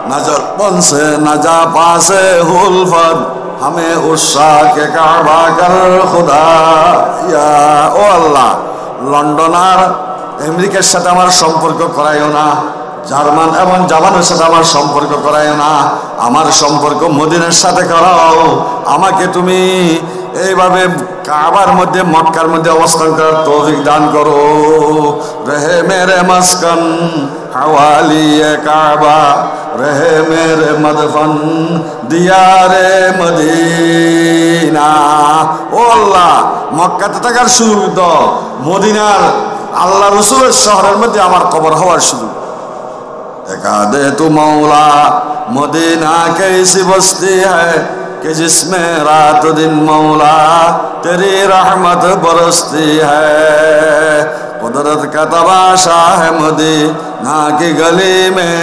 न जरबन से न जापा से हुल्फत हमें उस्सा के काबा कर खुदाया। ও আল্লাহ, লন্ডন আর আমেরিকার সাথে আমার সম্পর্ক করাইও না, জার্মান এবং জাপানের সাথে আমার সম্পর্ক করাইও না, আমার সম্পর্ক মদিনার সাথে করাও। আমাকে তুমি এইভাবে কাবার মধ্যে, মক্কার মধ্যে অবস্থান করার তৌফিক দান করো। রহে মেরে মাসকান হাওয়ালি কাবা, রহে মেরে মদফন দিয়ারে মদিনা। ও আল্লাহ, মক্কাতে থাকার সুযোগ দাও, মদিনার আল্লাহ রসুলের শহরের মধ্যে আমার কবর হওয়ার সুযোগ দেখা দে। তু মৌলা মদিনা कैसी बस्ती है कि जिसमें रात दिन मौला तेरी रहमत बरसती है, कुदरत का तमाशा है मदीना की गली में,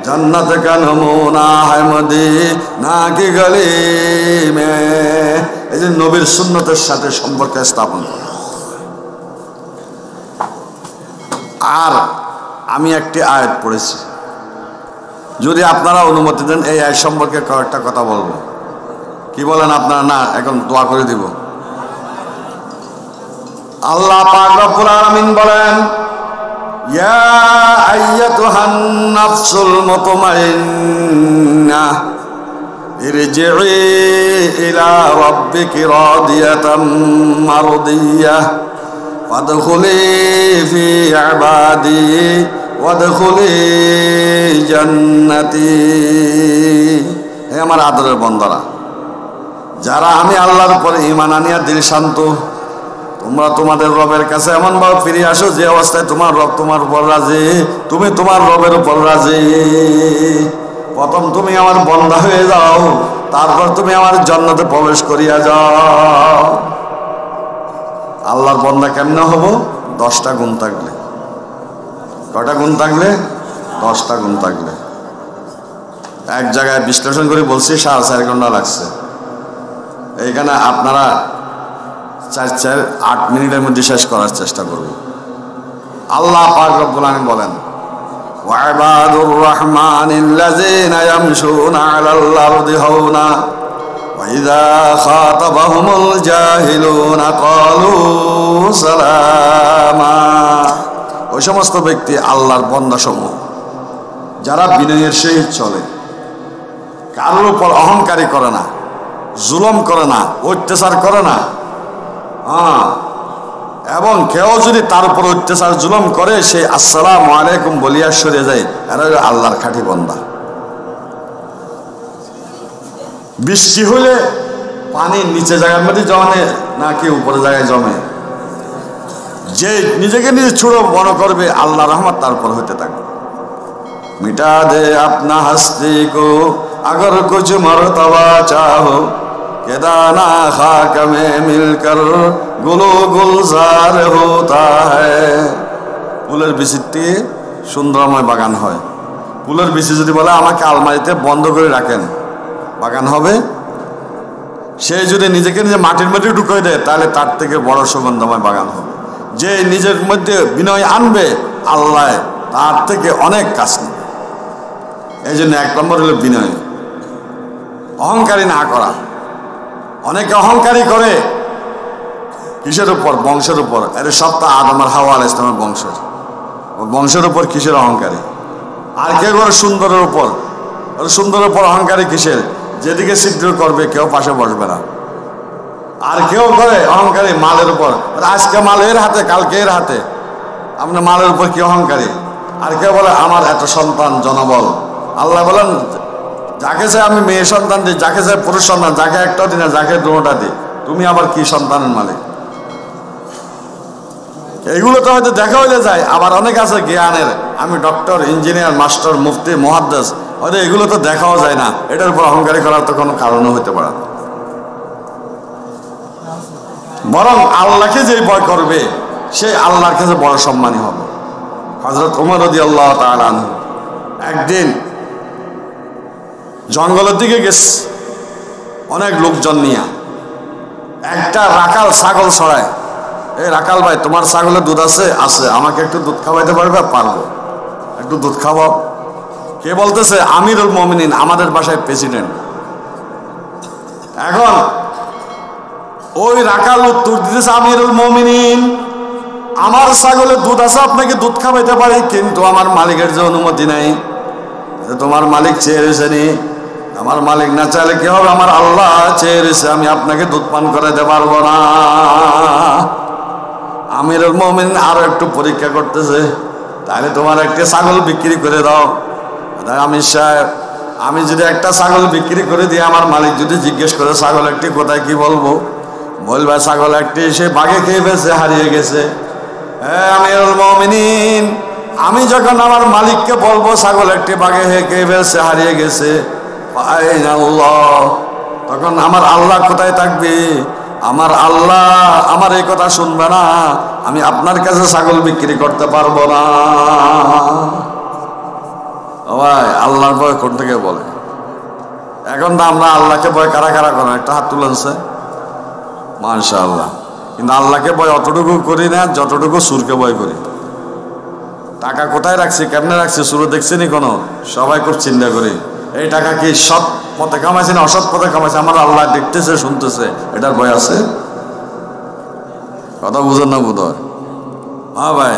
जन्नत का नमूना है मदीना की गली में। এই যে নবীর সুন্নতের সাথে সম্পর্ক স্থাপন করা। আর আমি একটি আয়াত পড়েছি, যদি আপনারা অনুমতি দেন এই আয়াত সম্পর্কে কয়েকটা কথা বলবো। কি বলেন আপনারা? না, এখন দোয়া করে দিব। আল্লাহ পাক রব্বুল আলামিন বলেন, ইয়া আইয়াতুহান নাফসুল মুতমাইন্নাহ ইরজিই ইলা রাব্বিকি রাদিয়াতাম মারদিয়াহ ফাদখুলি ফি ইবাদি ওয়াদখুলি জান্নাতি। হে আমার আদরের বান্দারা, যারা আমি আল্লাহর উপর ঈমান আনিয়া দিল শান্ত, তোমরা তোমাদের রবের কাছে এমন ভাবে ফিরে আসো যে অবস্থায় তোমার রব তোমার উপর রাজি, তুমি তোমার রবের উপর রাজি। প্রথম তুমি আমার বান্দা হয়ে যাও, তারপর তুমি আমার জান্নাতে প্রবেশ করিয়া যাও। আল্লাহর বান্দা কেমনে হব? 10টা গুণ থাকলে। কয়টা গুণ থাকলে? 10টা গুণ থাকলে। এক জায়গায় বিশ্লেষণ করে বলছি 4.5 ঘন্টা লাগছে। এইখানে আপনারা 4-8 মিনিটের মধ্যে শেষ করার চেষ্টা করব। আল্লাহ পাক রব্বুল আলামিন বলেন, ওয়াইবাদুর রহমানিল্লাযীনা ইয়ামশুনা আলাল আরদি হাওনা ওয়া ইযা খাতাবাহুমুল জাহিলুনা ক্বালু সালামা। ওই সমস্ত ব্যক্তি আল্লাহর বান্দাসমূহ যারা বিনয়ের সহিত চলে, কারোর উপর অহংকারী করে না, জুলুম করে না, অত্যাচার করে না। এবং কেউ যদি তার উপর অত্যাচার জুলুম করে সে আসসালামু আলাইকুম বলিয়া সরে যায়, এরা আল্লাহর খাঁটি বান্দা। বৃষ্টি হলে পানি নিচে জায়গার মধ্যে জমে নাকি উপরে জায়গায় জমে? যে নিজেকে নিজে ছোট বড় করবে আল্লাহ রহমত তার উপর হতে থাকবে। মিটা দে আপনা হস্তি কো अगर कुछ मर्तबा चाहो केदाना खाक में मिलकर गुलो गुलजार होता है। ফুলের বিচিতে সুন্দরময় বাগান হয়। ফুলের বিচি যদি বলে আমাকে আলমারিতে বন্ধ করে রাখেন, বাগান হবে? সে যদি নিজেকে নিজে মাটির মধ্যে ঢুকিয়ে দেয় তাহলে তার থেকে বড় সুগন্ধময় বাগান হবে। যে নিজের মধ্যে বিনয় আনবে আল্লাহ তার থেকে অনেক কাজ নেবে। এই জন্য 1 নম্বর হলো বিনয়, অহংকারী না করা। অনেকে অহংকারী করে কিসের উপর? বংশের উপর। এর সব তো আদম আর হাওয়া আলাইহিস সালামের বংশের। বংশের উপর কিসের অহংকারী? আর কেউ করে সুন্দরের উপর। সুন্দরের উপর অহংকারী কিসের? যেদিকে ছিদ্র করবে কেউ পাশে বসবে না। আর কেউ করে অহংকারী মালের উপর, আজকে মাল এর হাতে কালকে এর হাতে, আপনার মালের উপর কি অহংকারী। আর কেউ বলে আমার এত সন্তান জনবল। আল্লাহ বলেন যাকে চাই আমি মেয়ে সন্তান দিই, যাকে চাই পুরুষ সন্তান, যাকে একটাও দিই না, যাকে দুটা দিই। তুমি আবার কি সন্তানের মালিক? এগুলো তো হয়তো দেখা হইলে যায়। আবার অনেক আছে জ্ঞানের, আমি ডক্টর, ইঞ্জিনিয়ার, মাস্টার, মুফতি, মুহাদ্দিস, হয়তো এগুলো তো দেখাও যায় না। এটার উপর অহংকারী করার তো কোনো কারণও হতে পারে না। বরং আল্লাহকে যে ভয় করবে সে আল্লাহর কাছে বড় সম্মানী হবে। হযরত ওমর রাদিয়াল্লাহু তাআলা আনহু একদিন জঙ্গলের দিকে গেছে অনেক লোকজন নিয়ে। একটা রাখাল ছাগল ছড়ায়, এই রাখাল ভাই তোমার ছাগলের দুধ আছে? আছে। আমাকে একটু দুধ খাওয়াইতে পারবে? পারবো। একটু দুধ খাওয়াও। কে বলতেছে? আমিরুল মুমিনিন, আমাদের বাসায় প্রেসিডেন্ট। এখন ওই রাখাল উত্তর দিতেছে, আমিরুল মুমিনিন আমার ছাগলের দুধ আছে, আপনাকে দুধ খাওয়াইতে পারি, কিন্তু আমার মালিকের যে অনুমতি নাই। তোমার মালিক চেয়ে রয়েছে নি? আমার মালিক না চাইলে কি হবে? আমার আল্লাহ চেয়ে রয়েছে, আমি আপনাকে দুধ পান করাইতে পারবো না। আমিরুল মুমিনিন আরো একটু পরীক্ষা করতেছে, তাহলে তোমার একটা ছাগল বিক্রি করে দাও। আমির সাহেব, আমি যদি একটা ছাগল বিক্রি করে দিই, আমার মালিক যদি জিজ্ঞেস করে ছাগল একটি কোথায়, কি বলবো? বলবে ছাগল একটি সে বাঘে খেয়ে ফেলছে, হারিয়ে গেছে। হ্যাঁ আমিরুল মুমিনিন, আমি যখন আমার মালিককে বলবো ছাগল একটি বাঘে খেয়ে ফেলছে, হারিয়ে গেছে, তখন আমার আল্লাহ কোথায় থাকবে? আমার আল্লাহ আমার এই কথা শুনবে না, আমি আপনার কাছে ছাগল বিক্রি করতে পারবো না। ভাই আল্লাহর ভয় কোন থেকে বলে? এখন তো আমরা আল্লাহকে ভয় কারা কারা করেন? একটা হাত তুলেছে, মাশাআল্লাহ। কিন্তু আল্লাহকে ভয় অতটুকু করি না যতটুকু সুরকে ভয় করি। টাকা কোথায় রাখছি, কেমনে রাখছি, সুর দেখছেনি কোনো? সবাই খুব চিন্তা করি এই টাকা কি সৎ পথে কামাইছে না অসৎ পথে কামাইছে। আমার আল্লাহ দেখতেছে, শুনতেছে, এটার ভয় আছে? কথা বুঝেন না বোধ হয়। হ্যাঁ ভাই,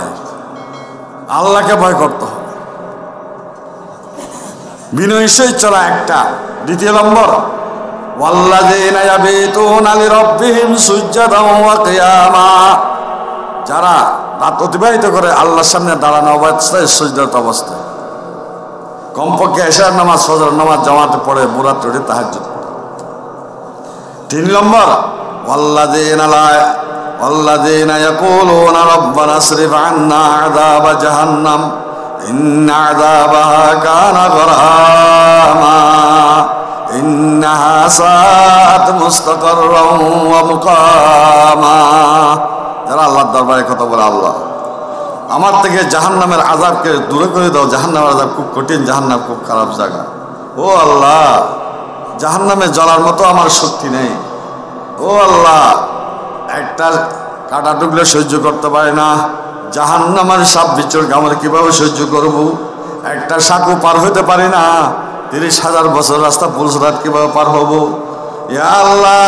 আল্লাহকে ভয় করতে হবে, বিনয়ী সহিত চলা একটা। দ্বিতীয় নম্বর, ওয়াল্লাযীনা ইয়াবিতুনা লিরাব্বিহিম সুজদান ওয়া কিয়ামা, যারা রাত অতিবাহিত করে আল্লাহর সামনে দাঁড়ানো অবস্থায়, সিজদারত অবস্থায়, কমপক্ষে এশার নামাজ, ফজর নামাজ জামাতে পড়ে, মুরাদ পড়ে, তাহাজ্জুদ পড়ে। 3 নম্বর, ওয়াল্লাযীনা ইয়াকুলুনা রাব্বানা আসরিফ আন্না আযাবা জাহান্নাম ইন্না আযাবাহা কানা গরামা ইন্নাহা সাআত মুস্তাকাররান ওয়া মুকামা। যারা আল্লাহর দরবারে কথা বলে, আল্লাহ আমার থেকে জাহান্নামের আযাবকে দূরে করে দাও, জাহান্নামের আযাব খুব কঠিন, জাহান্নাম খুব খারাপ জায়গা। ও আল্লাহ, জাহান্নামে জ্বলার মতো আমার শক্তি নেই। ও আল্লাহ, একটা কাটা টুকলে সহ্য করতে পারে না, জাহান্নামের সাপ বিচর আমরা কিভাবে সহ্য করব? একটা সাঁকু পার হতে পারি না, 30,000 বছর রাস্তা পুলসরাত কিভাবে পার হব? ইয়া আল্লাহ,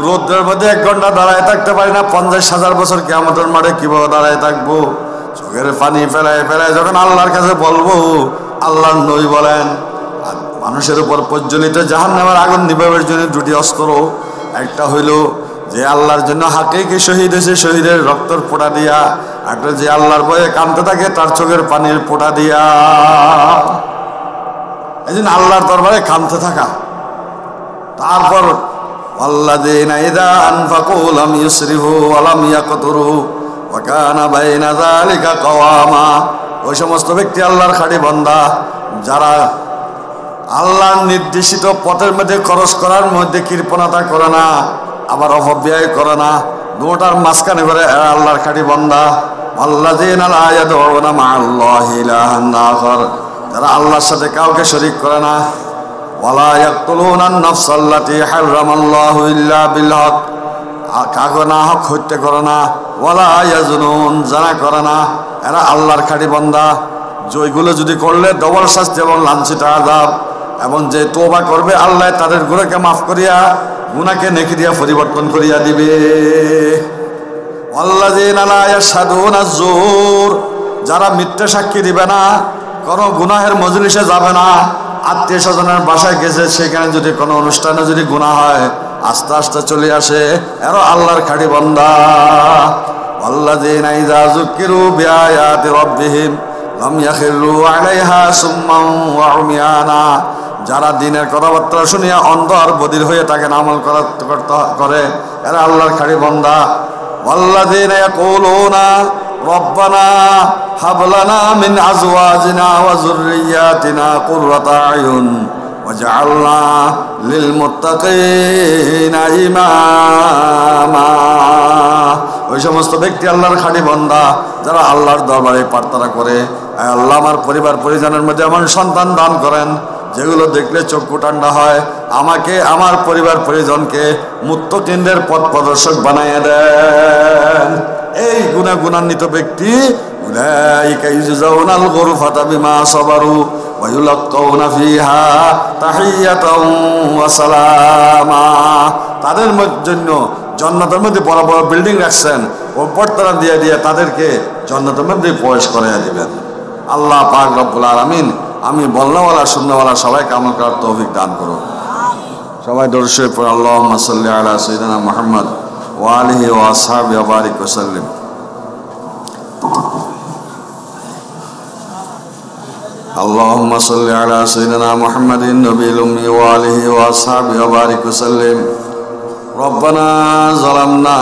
রোদ্রের মধ্যে 1 ঘন্টা দাঁড়ায় থাকতে পারি না, 50,000 বছর কিয়ামতের মাঠে কিভাবে দাঁড়ায় থাকবো? চোখের পানি ফেলায় ফেলায় যখন আল্লাহর কাছে বলবো, আল্লাহর নবী বলেন মানুষের উপর প্রজ্বলিত জাহান্নামের আগুন নিভাবের জন্য 2টি অস্ত্র। একটা হইল যে আল্লাহর জন্য হাকিকি শহীদ হয়েছে, শহীদের রক্তর ফোঁটা দিয়া। একটা যে আল্লাহর ভয়ে কাঁদতে থাকে, তার চোখের পানির ফোঁটা দিয়া। এই জন্য আল্লাহর দরবারে কাঁদতে থাকা। তারপর ওয়াল্লাযীনা ইযা আনফাকু লাম ইউসরিফু ওয়া লাম ইয়াকতুরু ওয়া কানা বাইনা যালিকা কাওয়ামা। ওই সমস্ত ব্যক্তি আল্লাহর খাঁটি বান্দা যারা আল্লাহর নির্দেশিত পথের মধ্যে খরচ করার মধ্যে কৃপণতা করে না, আবার অপব্যয় করে না, দুটার মাঝখানে করে আল্লাহর খাঁটি বান্দা। ওয়াল্লাযীনা লা ইয়াদউনা মা'আল্লাহি ইলাহান আখার, যারা আল্লাহর সাথে কাউকে শরীক করে না। ওয়ালা ইয়াকতুলুনা আন-নাফসাল্লাতী হারামাল্লাহু ইল্লা বিল হক, কাউকে না হক হত্যা করে না। ওয়ালা ইয়াজনুন, জানা করে না। এরা আল্লাহর খাঁটি বান্দা। জয়গুলো যদি করলে ডবল শাস্তি এবং লাঞ্ছিত আযাব, এবং যে তওবা করবে আল্লাহ তাদের গুনাহকে মাফ করিয়া গুনাহকে নেকি দিয়া পরিবর্তন করিয়া দিবে। ওয়াল্লাযীনা লা ইয়াশহাদুনা আয-যুর, যারা মিথ্যা সাক্ষী দিবে না, কোনো গুনাহের মজলিসে যাবে না। আত্মীয় স্বজনের বাসায় গেছে, সেখানে যদি কোনো অনুষ্ঠানে যদি গুনাহ হয়, আস্তে আস্তে চলে আসে, এরা আল্লাহর খাঁটি বান্দা। আল্লাযীনা ইযা যুকিরু বিআয়াতি রাব্বিহিম লাম ইয়াখিরু আলাইহা সুম্মান ওয়া উমিয়ানা, যারা দিনের কথাবার্তা শুনিয়া অন্ধ আর বধির হয়ে তাকে আমল করে, এরা আল্লাহর খাঁটি বান্দা। ওয়াল্লাযীনা ইয়াকুলুনা রব্বানা হাব লানা মিন আজওয়াজিনা ওয়া যুররিয়্যাতিনা কুররাতা আয়ুন ওয়াজআলনা লিল মুত্তাকিনা ইমামা। ওই সমস্ত ব্যক্তি আল্লাহর খাঁটি বান্দা যারা আল্লাহর দরবারে প্রার্থনা করে, আল্লাহ আমার পরিবার পরিজনের মধ্যে এমন সন্তান দান করেন যেগুলো দেখলে চক্ষু ঠান্ডা হয়, আমাকে আমার পরিবার পরিজনকে মুত্তাকিনদের পথ প্রদর্শক বানাইয়া দেন। এই গুণান্বিত ব্যক্তি উলাইকা ইউজাউনাল গুরফাতা বিমা সাবারু ওয়া ইউলাক্কাউনা ফিহা তাহিয়াতাও ওয়া সালামা। তাদের জন্য জান্নাতের মধ্যে বড় বড় বিল্ডিং রাখছেন, উপরতলা দিয়ে দিয়ে তাদেরকে জান্নাতের মধ্যে প্রবেশ করাইয়া দিবেন। আল্লাহ পাক রব্বুল আলামিন আমি বলনেওয়ালা শুননেওয়ালা সবাইকে আমল করার তৌফিক দান করুন। সবাই দরুদ শরীফ পড়ুন। আল্লাহুম্মা সাল্লি আলা সাইয়্যিদিনা মুহাম্মদ ওয়া আলিহি ওয়া আসহাবিহি ওয়া বারিক ওয়া সাল্লিম। اللهم صل على سيدنا محمد النبي الأمي وآله وأصحابه وبارك وسلم. ربنا ظلمنا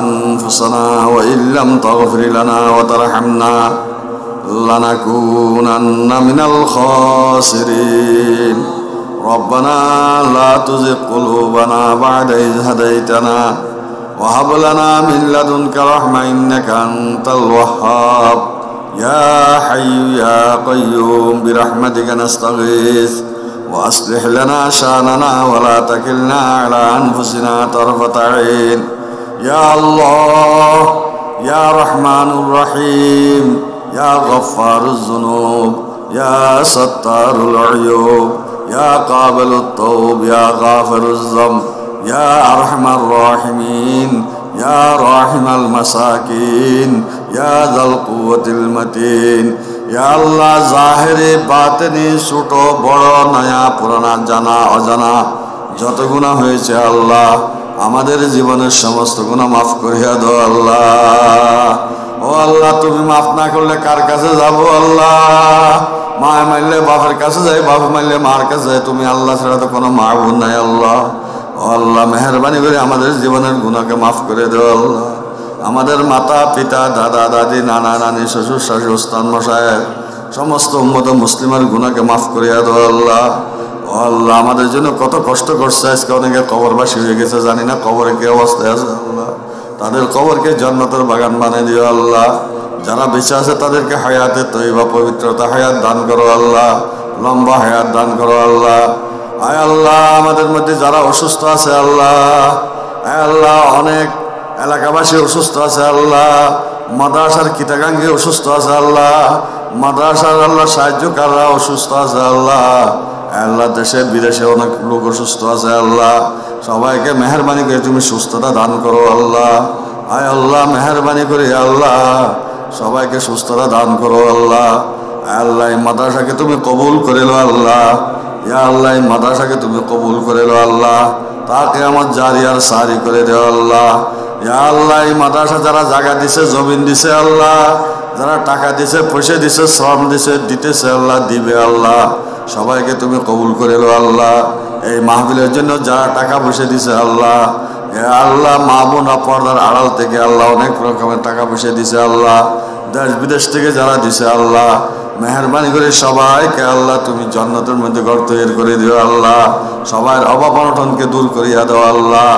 أنفسنا وإن لم تغفر لنا وترحمنا لنكونن من الخاسرين. ربنا لا تزغ قلوبنا بعد إذ هديتنا وهب لنا من لدنك رحمة إنك أنت الوهاب. يا حي يا قيوم برحمتك نستغيث وأصلح لنا شأننا ولا تكلنا على أنفسنا طرفة عين. يا الله يا رحمن الرحيم يا غفار الذنوب يا ستار العيوب يا قابل التوب يا غافر الذنب يا أرحم الراحمين يا راحم المساكين يا ذا القوة المتين. يا الله জাহেরে বাতেনে ছোট বড় নয়া পুরানা জানা অজানা যত গুনাহ হয়েছে আল্লাহ আমাদের জীবনের সমস্ত গুনাহ মাফ করিয়া দাও আল্লাহ। ও আল্লাহ তুমি মাফ না করলে কার কাছে যাব আল্লাহ? মা মারলে বাপের কাছে যাই, বাপ মারলে মার কাছে যাই, তুমি আল্লাহ ছাড়া তো কোনো মাবুদ নাই আল্লাহ। ও আল্লাহ মেহেরবানি করে আমাদের জীবনের গুনাহকে মাফ করে দাও আল্লাহ। আমাদের মাতা পিতা দাদা দাদি নানা নানি শ্বশুর শাশুড়ি ওস্তাদ মশায়ের সমস্ত উম্মত মুসলিমের গুনাহকে মাফ করিয়া দাও আল্লাহ। ও আল্লাহ আমাদের জন্য কত কষ্ট করছে, আজকে অনেকে কবরবাসী হয়ে গেছে, জানি না কবরে কি অবস্থায় আছে আল্লাহ। তাদের কবরকে জান্নাতের বাগান বানিয়ে দিও আল্লাহ। যারা বেঁচে আছে তাদেরকে হায়াতে তৈবা পবিত্রতা হায়াত দান করো আল্লাহ, লম্বা হায়াত দান করো আল্লাহ। আয় আল্লাহ আমাদের মধ্যে যারা অসুস্থ আছে আল্লাহ, আয় আল্লাহ অনেক এলাকাবাসী অসুস্থ আছে আল্লাহ, মাদ্রাসার কিতাগাঙ্গি অসুস্থ আছে আল্লাহ, মাদ্রাসার আল্লাহ সাহায্যকাররা অসুস্থ আছে আল্লাহ, আল্লাহ দেশে বিদেশে অনেক লোক অসুস্থ আছে আল্লাহ। সবাইকে মেহরবানি করে তুমি সুস্থতা দান করো আল্লাহ। আয় আল্লাহ মেহরবানি করে আল্লাহ সবাইকে সুস্থতা দান করো আল্লাহ। আল্লাহ এই মাদ্রাসাকে তুমি কবুল করে লো আল্লাহ। ইয়া আল্লাহ এই মাদ্রাসাকে তুমি কবুল করে লো আল্লাহ, তাকে আমার জারি আর সারি করে দেও আল্লাহ। ইয়া আল্লাহ এই মাদ্রাসা যারা জায়গা দিছে জমিন দিছে আল্লাহ, যারা টাকা দিছে পয়সা দিছে শ্রম দিছে দিতেছে আল্লাহ দিবে আল্লাহ, সবাইকে তুমি কবুল করে লো আল্লাহ। এই মাহফিলের জন্য যারা টাকা পয়সা দিছে আল্লাহ, আল্লাহ মা বোন পর্দার আড়াল থেকে আল্লাহ অনেক রকমের টাকা পয়সা দিছে আল্লাহ, দেশ বিদেশ থেকে যারা দিছে আল্লাহ মেহরবানি করে সবাইকে আল্লাহ তুমি জান্নাতের মধ্যে ঘর তৈরি করে দিও আল্লাহ। সবার অভাব অনটনকে দূর করিয়া দাও আল্লাহ,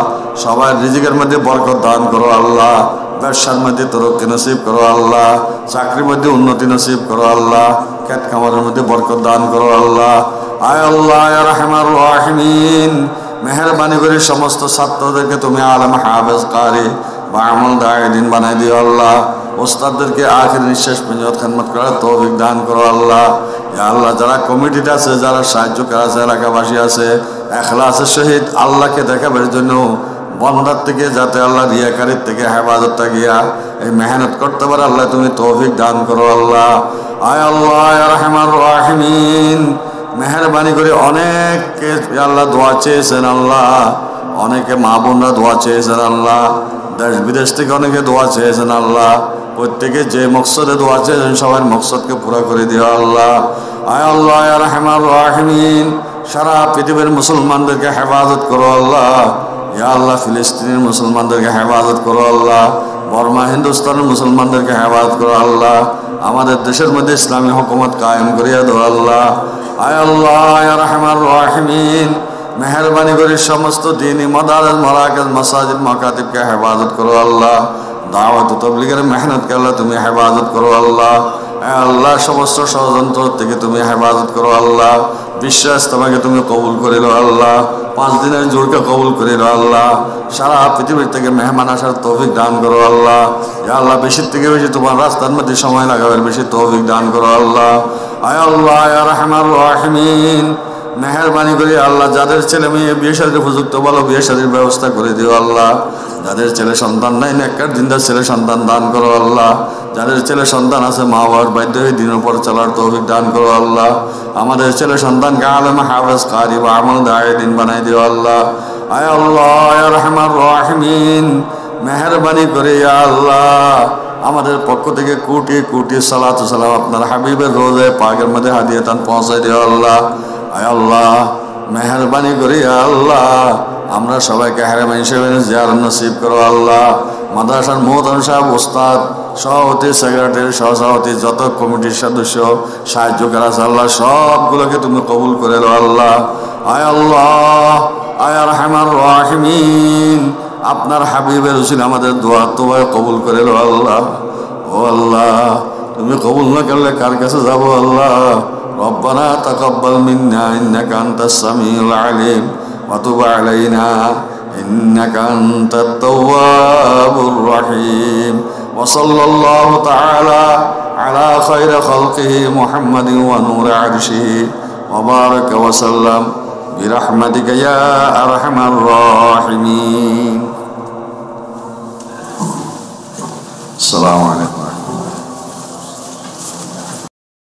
সবার রিজিকের মধ্যে বরকত দান করো আল্লাহ, ব্যবসার মধ্যে তরক্কি নসিব করো আল্লাহ, চাকরির মধ্যে উন্নতি নসিব করো আল্লাহ, খেত খামারের মধ্যে বরকত দান করো আল্লাহ। আয় আল্লাহ ইয়া রাহমার রাহিমিন মেহরবানি করে সমস্ত ছাত্রদেরকে তুমি আলেম হাফেজ কারি বা আমল দায়দিন বানাই দিও আল্লাহ। ওস্তাদদেরকে আখির নিঃশ্বাস পর্যন্ত খেদমত করার তৌফিক দান করো আল্লাহ। ইয়া আল্লাহ যারা কমিটিতে আছে, যারা সাহায্যকার আছে, এলাকাবাসী আছে, ইখলাসের সহিত আল্লাহকে দেখাবার জন্য বন্দার থেকে যাতে আল্লাহ রিয়াকারির থেকে হেফাজত থাকিয়া এই মেহনত করতে পারে আল্লাহ তুমি তৌফিক দান করো আল্লাহ। আয় আল্লাহ ইয়া রাহমার রাহিমিন মেহরবানি করে অনেককে আল্লাহ দোয়া চেয়েছেন আল্লাহ, অনেকে মা বোনরা দোয়া চেয়েছেন আল্লাহ, দেশ বিদেশ থেকে অনেকে দোয়া চেয়েছেন আল্লাহ, প্রত্যেকে যে মকসদে দোয়া চেয়েছেন সবার মকসদকে পুরো করে দিও আল্লাহ। আয় আল্লাহ ইয়া রাহমার রাহিমিন, সারা পৃথিবীর মুসলমানদেরকে হেফাজত করো আল্লাহ। ইয়া আল্লাহ ফিলিস্তিনের মুসলমানদেরকে হেফাজত করো আল্লাহ, বর্মা হিন্দুস্তানের মুসলমানদেরকে হেফাজত করো আল্লাহ, আমাদের দেশের মধ্যে ইসলামী হুকুমত কায়েম করিয়া দাও আল্লাহ। আয় আল্লাহ ইয়া রাহমার রাহিমিন, মেহরবানি করে সমস্ত দ্বীনি মাদারিস মারাকিজ মাসাজিদ মাকাতিবকে হেফাজত করো আল্লাহ। দাওয়াত ও তাবলীগের মেহনতকে আল্লাহ তুমি হেফাজত করো আল্লাহ। আল্লাহ সমস্ত ষড়যন্ত্র থেকে তুমি হেফাজত করো আল্লাহ। বিশ্বাস তোমাকে তুমি কবুল করিল আল্লাহ, 5 দিনের জোরকে কবুল করিল আল্লাহ। সারা পৃথিবীর থেকে মেহমান আসার তৌফিক দান করো আল্লাহ। ইয়া আল্লাহ বেশির থেকে বেশি তোমার রাস্তার মধ্যে সময় লাগাবার বেশি তৌফিক দান করো আল্লাহ। আয় আল্লাহ ইয়া রাহমার রাহিমিন, মেহরবানি করে আল্লাহ যাদের ছেলে মেয়ে বিয়ে শাদীর উপযুক্ত বলো বিয়ে শাদীর ব্যবস্থা করে দিও আল্লাহ। যাদের ছেলে সন্তান নাই নেককার দিনদার ছেলে সন্তান দান করো আল্লাহ। যাদের ছেলে সন্তান আছে মা বাবার বাধ্য হয়ে দিনের পর চলার তৌফিক দান করো আল্লাহ। আমাদের ছেলে সন্তানকে আলেম হাফেজ কারি বা আমল দায়ে দিন বানাই দিও আল্লাহ। আয় আল্লাহ ইয়া রাহমার রাহিমিন, মেহরবানি করে ইয়া আল্লাহ আমাদের পক্ষ থেকে কোটি কোটি সালাত ও সালাম আপনার হাবিবের রোজায় পাকের মধ্যে হাদিয়াতান পৌঁছাই দিও আল্লাহ। আয় আল্লাহ মেহরবানি করি আল্লাহ আমরা সবাইকে হারাম হিসেবে জিয়ারত নসিব করো আল্লাহ। মাদ্রাসার মোহতারাম সাহেব ওস্তাদ সভাপতি সেক্রেটারি সহসভাপতি যত কমিটির সদস্য সাহায্যকার আছে আল্লাহ সবগুলোকে তুমি কবুল করে দাও আল্লাহ। আয় আল্লাহ আয় রাহমার রাহিমিন, আপনার হাবিবের উসিলা আমাদের দোয়া তোমায় কবুল করে দাও আল্লাহ। ও আল্লাহ তুমি কবুল না করলে কার কাছে যাবো আল্লাহ। ربنا تقبل منا إنك أنت السميع العليم وتب علينا إنك أنت التواب الرحيم وصلى الله تعالى على خير خلقه محمد ونور عرشه وبارك وسلم برحمتك يا أرحم الراحمين. السلام عليكم.